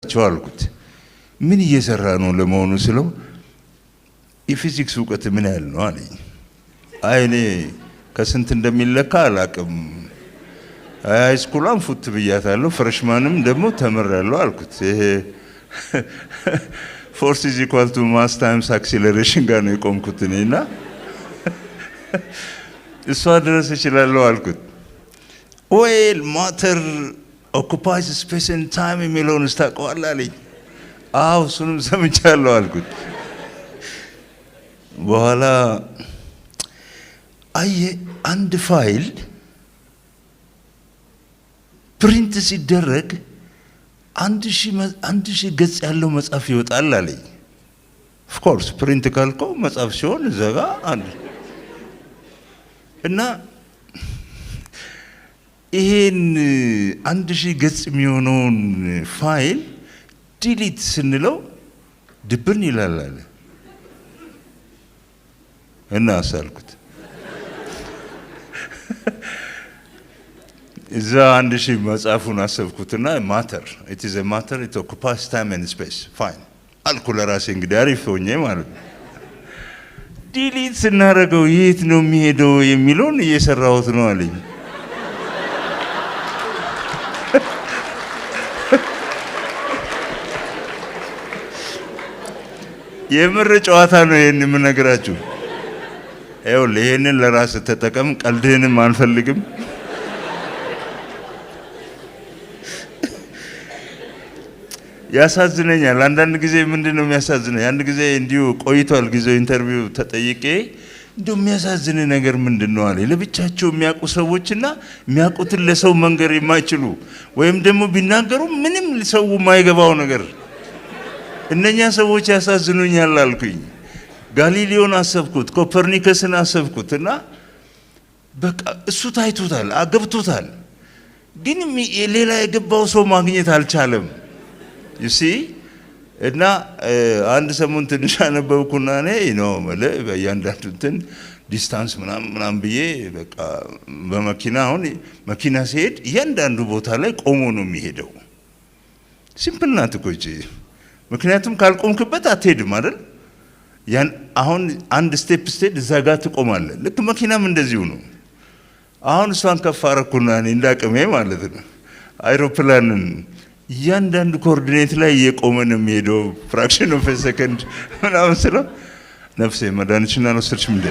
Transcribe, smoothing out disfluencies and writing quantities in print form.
ቻልኩት ምን እየሰራ ነው ለመሆኑ ስለው የፊዚክስ ዕውቀት ምን ያህል ነው አለኝ። አይኔ ከስንት እንደሚለካ አላቅም ሃይስኩላም ፉት ብያታለሁ ፍሬሽማንም ደግሞ ተመረለው አልኩት። force is equal to mass times acceleration ጋር ነው የቆምኩት እኔና እሷ ድረስ እችላለሁ አልኩት። well matter occupies space and time የሚለውን ስታውቀዋለህ አለኝ። አዎ እሱንም ሰምቻለሁ አልኩት። በኋላ አንድ ፋይል ፕሪንት ሲደረግ 1000 ገጽ ያለው መጽሐፍ ይወጣል አለኝ። of course ፕሪንት ካልኮ መጽሐፍ ሲሆን ዘጋ አንድ እና ይሄን 1000 ገጽ የሚሆነውን ፋይል ዲሊት ስንለው ድብን ይላል አለ እና አሳልኩት። እዛ 1000 መጽሐፉን አሰብኩትና ማተር it is a matter it occupies time and space fine አልኩ ለራሴ እንግዲህ አሪፍ ሆኜ ማለት ነው። ዲሊት ስናደርገው የት ነው የሚሄደው የሚለውን እየሰራሁት ነው አለኝ። የምር ጨዋታ ነው ይሄን የምነግራችሁ። ይኸውልህ ይሄንን ለራስህ ተጠቀም፣ ቀልድህንም አንፈልግም። ያሳዝነኛል አንዳንድ ጊዜ ምንድነው የሚያሳዝነኝ? አንድ ጊዜ እንዲሁ ቆይቷል ጊዜው ኢንተርቪው ተጠይቄ እንደው የሚያሳዝን ነገር ምንድነው አለ። ለብቻቸው የሚያውቁ ሰዎችና የሚያውቁትን ለሰው መንገር የማይችሉ ወይም ደግሞ ቢናገሩ ምንም ሰው የማይገባው ነገር እነኛ ሰዎች ያሳዝኑኛል አልኩኝ። ጋሊሊዮን አሰብኩት፣ ኮፐርኒከስን አሰብኩትና በቃ እሱ ታይቶታል አገብቶታል፣ ግን ሌላ የገባው ሰው ማግኘት አልቻለም። you see እና አንድ ሰሞን ትንሽ አነበብኩና እኔ ነው ማለት በእያንዳንዱ እንትን ዲስታንስ ምናምን ብዬ በቃ በመኪና አሁን መኪና ሲሄድ እያንዳንዱ ቦታ ላይ ቆሞ ነው የሚሄደው። ሲምፕል ናት እኮ እቺ። ምክንያቱም ካልቆምክበት አትሄድም አይደል? ያን አሁን አንድ ስቴፕ ስትሄድ እዛ ጋር ትቆማለህ። ልክ መኪናም እንደዚሁ ነው። አሁን እሷን ከፍ አደረኩና እኔ እንዳቅሜ ማለት ነው አይሮፕላንን እያንዳንዱ ኮኦርዲኔት ላይ እየቆመ ነው የሚሄደው ፍራክሽን ኦፍ ሰከንድ ምናምን ስለው ነፍሴ መድኃኒትሽን አልወሰድሽም እንደ